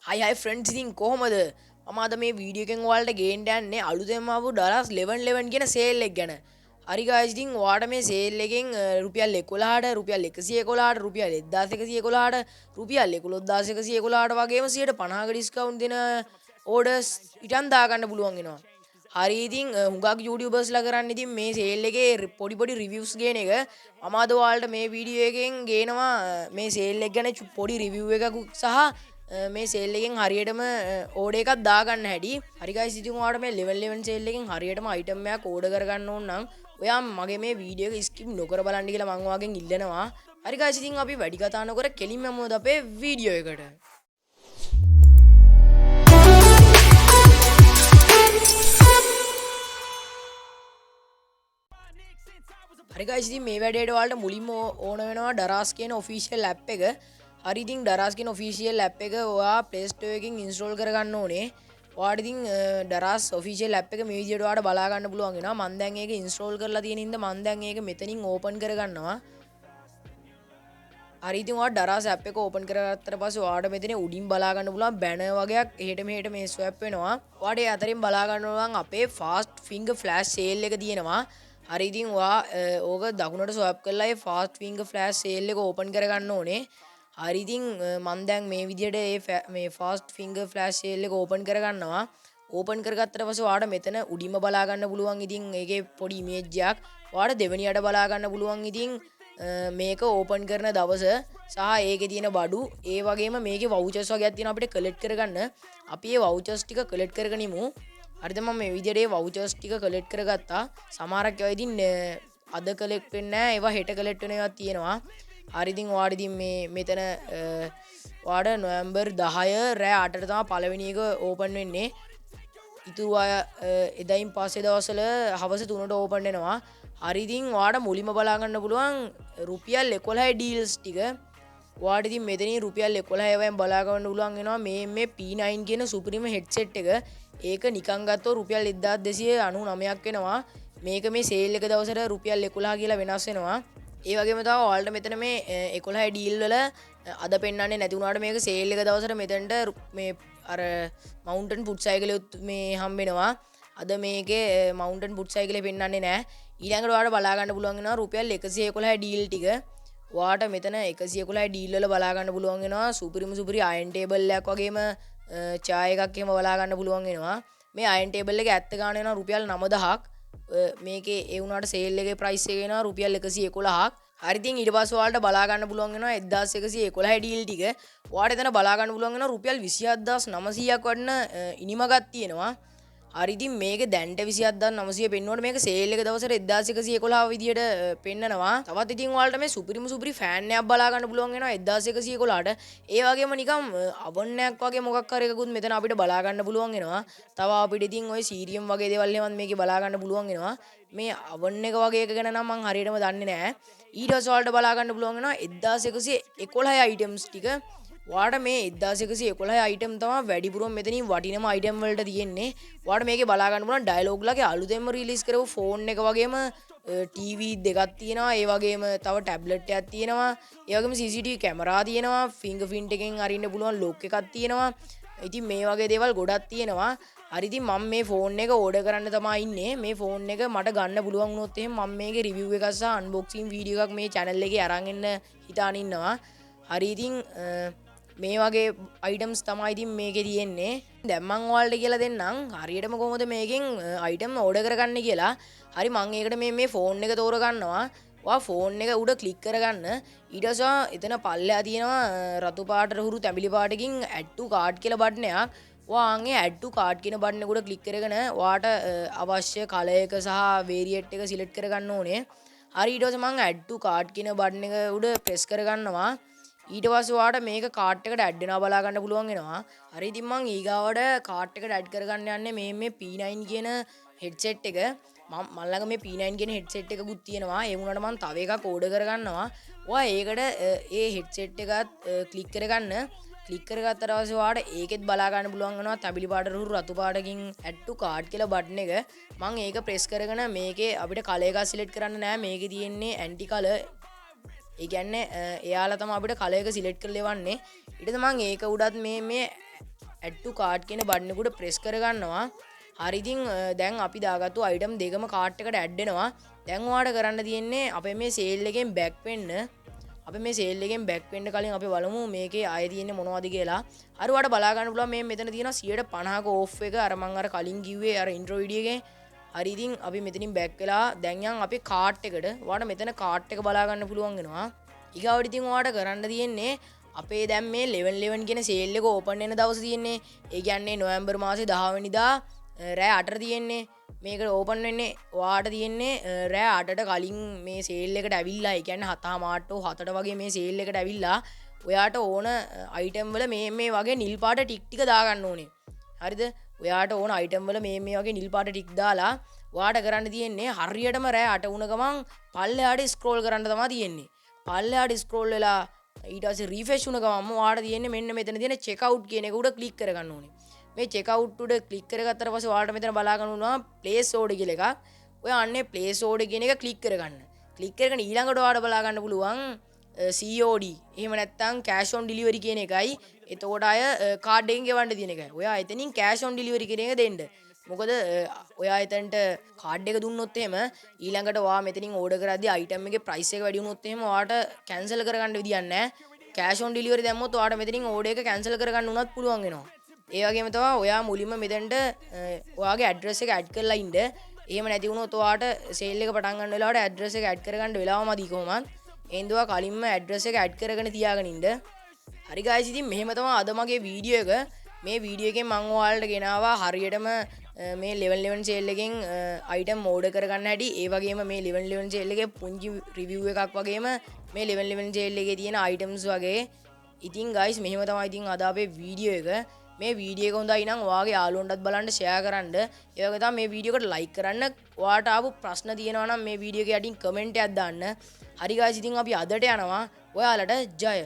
හයි friends ඉතින් කොහොමද මම අද මේ වීඩියෝ එකෙන් ඔයාලට ගේන්න යන්නේ අලුතෙන්ම ආපු ඩලාස් 1111 කියන සේල් එක ගැන. හරි guys ඉතින් ඔයාලට මේ සේල් එකෙන් රුපියල් 11ට රුපියල් 111ට රුපියල් 1111ට රුපියල් 11111ට වගේම 150ක ඩිස්කවුන්ට් දෙන ඕඩර්ස් ඉතින් දාගන්න පුළුවන් වෙනවා. හරි ඉතින් හුඟක් YouTubers ලා කරන්නේ ඉතින් මේ සේල් එකේ පොඩි රිවිව්ස් ගේන එක. මම අද ඔයාලට මේ වීඩියෝ එකෙන් ගේනවා මේ සේල් එක ගැන පොඩි රිවිව් එකක් සහ මේ සේල් එකෙන් හරියටම ඕඩර් එකක් දාගන්න හැටි. හරි guys ඉතින් ඔයාලට මේ level 11 සේල් එකෙන් හරියටම item එකක් ඕඩර් කරගන්න ඕන නම් ඔයා මගේ මේ වීඩියෝ එක skip නොකර බලන්න කියලා මම ඔයාගෙන් ඉල්ලනවා. හරි guys ඉතින් අපි වැඩි කතා නොකර කෙලින්ම යමුද අපේ වීඩියෝ එකට. හරි guys ඉතින් මේ වැඩේට ඔයාලට මුලින්ම ඕන වෙනවා ඩරාස් කියන official app එක. හරි ඉතින් ඩරාස් කියන official app එක ඔයා Play Store එකකින් install කරගන්න ඕනේ. ඔයාට ඉතින් ඩරාස් official app එක මේ විදිහට ඔයාලට බලා ගන්න පුළුවන් වෙනවා. මම දැන් ඒක install කරලා තියෙන හින්දා මම දැන් ඒක මෙතනින් open කරගන්නවා. හරි ඉතින් ඔයාලා ඩරාස් app එක open කරගත්තට පස්සේ ඔයාලට මෙතන උඩින් බලා ගන්න පුළුවන් banner වගේක් එහෙට මෙහෙට මේ swap වෙනවා. ඔයාලට ඒ අතරින් බලා ගන්න පුළුවන් අපේ fast finger flash sale එක තියෙනවා. හරි ඉතින් ඔයා ඕක දකුණට ස්වයිප් කරලා ඒ ෆාස්ට් ෆින්ගර් ෆ්ලෑෂ් සේල් එක ඕපන් කරගන්න ඕනේ. හරි ඉතින් මම දැන් මේ විදිහට මේ ෆාස්ට් ෆින්ගර් ෆ්ලෑෂ් සේල් එක ඕපන් කරගන්නවා. ඕපන් කරගත්තට පස්සේ ඔයාලට මෙතන උඩින්ම බලා ගන්න පුළුවන් ඉතින් ඒකේ පොඩි ඉමේජ් එකක්. ඔයාලට දෙවෙනියට බලා ගන්න පුළුවන් ඉතින් මේක ඕපන් කරන දවස සහ ඒකේ තියෙන බඩු ඒ වගේම මේකේ වවුචර්ස් වගේක් තියෙනවා අපිට කලෙක්ට් කරගන්න. අපි ඒ වවුචර්ස් ටික කලෙක්ට් කරගෙන ඉමු. හරිද මම මේ විදිහට වවුචර්ස් ටික කලෙක්ට් කරගත්තා. සමහරක් ඒවා ඉතින් අද කලෙක්ට් වෙන්නේ නැහැ. ඒවා හෙට කලෙක්ට් වෙන ඒවා තියෙනවා. හරි ඉතින් ඔයාලා ඉතින් මේ මෙතන ඔයාලා නොවැම්බර් 10 රෑ 8ට තමයි පළවෙනි එක ඕපන් වෙන්නේ. ඉතුරු අය එදායින් පස්සේ දවස්වල හවස 3ට ඕපන් වෙනවා. හරි ඉතින් ඔයාලා මුලින්ම බලා ගන්න පුළුවන් රුපියල් 11 ඩීල්ස් ටික. ඔයාලට ඉතින් මෙතනින් රුපියල් 11 වයින් බලා ගන්න පුළුවන් වෙනවා මේ P9 කියන සුපිරිම හෙඩ්සෙට් එක. ඒක නිකන් ගත්තොත් රුපියල් 1299ක් වෙනවා. මේක මේ සේල් එක දවසට රුපියල් 11 කියලා වෙනස් වෙනවා. ඒ වගේම තමයි ඔයාලට මෙතන මේ 11 ඩීල් වල අද පෙන්වන්නේ නැති වුණාට මේක සේල් එක දවසට මෙතනට මේ අර මවුන්ටන් ෆුට් සයිකලෙත් මේ හම්බෙනවා. අද මේකේ මවුන්ටන් ෆුට් සයිකලේ පෙන්වන්නේ නැහැ. ඊළඟට ඔයාලට බලා ගන්න පුළුවන් වෙනවා රුපියල් 111 ඩීල් ටික. ඔයාට මෙතන 111 ඩීල් වල බලා ගන්න පුළුවන් වෙනවා සුපිරි අයන් ටේබල් එකක් වගේම චාය එකක් එහෙම බලා ගන්න පුළුවන් වෙනවා. මේ අයන් ටේබල් එක ඇත්ත ගන්න වෙනවා රුපියල් 9000ක්. මේකේ ඒ වුණාට සේල් එකේ ප්‍රයිස් එක වෙනවා රුපියල් 111ක්. හරි ඉතින් ඊට පස්සේ ඔයාලට බලා ගන්න පුළුවන් වෙනවා 1111 ඩීල් ටික. ඔයාලට එතන බලා ගන්න පුළුවන් වෙනවා රුපියල් 27900ක් වටින ඉනිමගක් තියෙනවා. හරි ඉතින් මේක දැන්ට 27900 පෙන්වනකොට මේක සේල් එක දවසට 1111 විදියට පෙන්නනවා. තවත් ඉතින් ඔයාලට මේ සුපිරි ෆෑන් එකක් බලා ගන්න පුළුවන් වෙනවා 1111ට. ඒ වගේම නිකම් අවන් එකක් වගේ මොකක් හරි එකකුත් මෙතන අපිට බලා ගන්න පුළුවන් වෙනවා. තව අපිට ඉතින් ওই සීරියම් වගේ දේවල් එහෙමත් මේකේ බලා ගන්න පුළුවන් වෙනවා. මේ අවන් එක වගේ එක ගැන නම් මම හරියටම දන්නේ නැහැ. ඊට පස්සේ ඔයාලට බලා ගන්න පුළුවන් වෙනවා 1111 අයිටම්ස් ටික. ඔයාට මේ 1111 අයිටම් තමයි වැඩිපුරම මෙතනින් වටිනම අයිටම් වලට තියෙන්නේ. ඔයාට මේකේ බලා ගන්න පුළුවන් ඩයලොග් ලගේ අලුතෙන්ම රිලීස් කරපු ෆෝන් එක වගේම ටීවී දෙකක් තියෙනවා. ඒ වගේම තව ටැබ්ලට් එකක් තියෙනවා. ඒ වගේම CCTV කැමරා තියෙනවා. ෆින්ගර් ප්‍රින්ට් එකෙන් අරින්න පුළුවන් ලොක් එකක් තියෙනවා. ඉතින් මේ වගේ දේවල් ගොඩක් තියෙනවා. හරි ඉතින් මම මේ ෆෝන් එක ඕඩර් කරන්න තමයි ඉන්නේ. මේ ෆෝන් එක මට ගන්න පුළුවන් වුණොත් එහෙනම් මම මේකේ රිවිව් එකක් සහ අන්බොක්සින් වීඩියෝ එකක් මේ channel එකේ අරන් එන්න හිතාන ඉන්නවා. හරි ඉතින් මේ වගේ අයිටම්ස් තමයි ඉතින් මේකේ තියෙන්නේ. දැන් මම ඔයාලට කියලා දෙන්නම් හරියටම කොහොමද මේකෙන් අයිටම් ඕඩර් කරගන්නේ කියලා. හරි මම ඒකට මේ ෆෝන් එක තෝර ගන්නවා. ඔයා ෆෝන් එක උඩ ක්ලික් කරගන්න. ඊට පස්සේ එතන පල්ලෙහා තියෙනවා රතු පාටට හුරු තැඹිලි පාටකින් add to cart කියලා බටන් එකක්. ඔයා අංගේ add to cart කියන බටන් එක උඩ ක්ලික් කරගෙන ඔයාට අවශ්‍ය කලර් එක සහ වේරියන්ට් එක සිලෙක්ට් කරගන්න ඕනේ. හරි ඊට පස්සේ මම add to cart කියන බටන් එක උඩ ප්‍රෙස් කරගන්නවා. ඊට පස්සේ ඔයාට මේක කාට් එකට ඇඩ් වෙනවා බලා ගන්න පුළුවන් වෙනවා. හරි ඉතින් මම ඊගාවට කාට් එකට ඇඩ් කරගන්න යන්නේ මේ P9 කියන හෙඩ්සෙට් එක. මම ළඟ මේ P9 කියන හෙඩ්සෙට් එකකුත් තියෙනවා. ඒ වුණාට මම තව එකක් ඕඩර් කරගන්නවා. ඔයා ඒකට ඒ හෙඩ්සෙට් එකත් ක්ලික් කරගන්න. ක්ලික් කරගත්තට පස්සේ ඔයාට ඒකෙත් බලා ගන්න පුළුවන් වෙනවා තැඹිලි පාට රතු පාටකින් add to cart කියලා බටන් එක. මම ඒක ප්‍රෙස් කරගෙන මේකේ අපිට කලර් එකක් සිලෙක්ට් කරන්න නෑ. මේකේ තියෙන්නේ ඇන්ටි කලර්. ඒ කියන්නේ එයාලා තමයි අපිට කලර් එක සිලෙක්ට් කරලා ලෙවන්නේ. ඊට තමයි මම ඒක උඩත් මේ add to cart කියන බටන් එකට press කරගන්නවා. හරි ඉතින් දැන් අපි දාගත්තු item දෙකම cart එකට add වෙනවා. දැන් ඔයාලට කරන්න තියෙන්නේ අපේ මේ sale එකෙන් back වෙන්න. අපි මේ sale එකෙන් back වෙන්න කලින් අපි බලමු මේකේ ආයෙ තියෙන්නේ මොනවද කියලා. හරි ඔයාලට බලා ගන්න පුළුවන් මේ මෙතන තියෙනවා 150ක off එක. අර මම අර කලින් කිව්වේ අර intro video එකේ. හරි ඉතින් අපි මෙතනින් back වෙලා දැන් යන් අපේ cart එකට. ඔයාලට මෙතන cart එක බලා ගන්න පුළුවන් වෙනවා. ඊගාවට ඉතින් ඔයාලට කරන්න තියෙන්නේ අපේ දැන් මේ 11 කියන sale එක open වෙන දවස් තියෙන්නේ. ඒ කියන්නේ නොවැම්බර් මාසේ 10 වෙනිදා රෑ 8ට තියෙන්නේ. මේක ඕපන් වෙන්නේ ඔයාට තියෙන්නේ රෑ 8ට කලින් මේ සේල් එකට ඇවිල්ලා. ඒ කියන්නේ 7:00 7ට වගේ මේ සේල් එකට ඇවිල්ලා ඔයාට ඕන අයිටම් වල මේ වගේ නිල් පාට ටික් ටික දාගන්න ඕනේ. හරිද? ඔයාට ඕන අයිටම් වල මේ වගේ නිල් පාට ටික් දාලා ඔයාට කරන්න තියෙන්නේ හරියටම රෑ 8 වුණ ගමන් පල්ලෙහාට ස්ක්‍රෝල් කරන්න තමයි තියෙන්නේ. පල්ලෙහාට ස්ක්‍රෝල් වෙලා ඊට පස්සේ රීෆ්‍රෙෂ් වුණ ගමන් ඔයාට තියෙන්නේ මෙන්න මෙතන තියෙන චෙක් අවුට් කියන එක උඩ ක්ලික් කරගන්න ඕනේ. මේ චෙක් අවුට් උඩ ක්ලික් කරගත්තට පස්සේ ඔයාලට මෙතන බලා ගන්න උනවා ප්ලේස් ඕඩර් කියලා එකක්. ඔය අන්නේ ප්ලේස් ඕඩර් කියන එක ක්ලික් කරගන්න. ක්ලික් කරගෙන ඊළඟට ඔයාලට බලා ගන්න පුළුවන් COD. එහෙම නැත්නම් cash on delivery කියන එකයි. එතකොට අය කාඩ් එකෙන් ගෙවන්න තියෙන එකයි. ඔයා එතනින් cash on delivery කියන එක දෙන්න. මොකද ඔයා එතනට කාඩ් එක දුන්නොත් එහෙම ඊළඟට ඔයා මෙතනින් ඕඩර් කරද්දී අයිටම් එකේ ප්‍රයිස් එක වැඩි වුණොත් එහෙම ඔයාට කැන්සල් කරගන්න විදියක් නැහැ. cash on delivery දැම්මොත් ඔයාට මෙතනින් ඕඩර් එක කැන්සල් කරගන්න උනත් පුළුවන් වෙනවා. ඒ වගේම තමයි ඔයා මුලින්ම මෙතනට ඔයාගේ ඇඩ්‍රස් එක ඇඩ් කරලා ඉන්න. එහෙම නැති වුණොත් ඔයාට සේල් එක පටන් ගන්න වෙලාවට ඇඩ්‍රස් එක ඇඩ් කරගන්න වෙලාව මදි කොහොමත්. එහෙනම් ඔයා කලින්ම ඇඩ්‍රස් එක ඇඩ් කරගෙන තියාගෙන ඉන්න. හරි guys ඉතින් මෙහෙම තමයි අද මගේ වීඩියෝ එක. මේ වීඩියෝ එකෙන් මම ඔයාලට ගෙනාවා හරියටම මේ level 11 sale එකෙන් item order කරගන්න හැටි. ඒ වගේම මේ level 11 sale එකේ පුංචි review එකක් වගේම මේ level 11 sale එකේ තියෙන items වගේ. ඉතින් guys මෙහෙම තමයි ඉතින් අද අපේ වීඩියෝ එක. මේ වීඩියෝ එක හොඳයි නම් ඔයාගේ යාළුවන්ටත් බලන්න ෂෙයා කරන්න. ඒ වගේ තමයි මේ වීඩියෝ එකට ලයික් කරන්න. ඔයාට ආපු ප්‍රශ්න තියෙනවා නම් මේ වීඩියෝ එකේ යටින් කමෙන්ට් එකක් දාන්න. හරි guys ඉතින් අපි අදට යනවා. ඔයාලට ජය.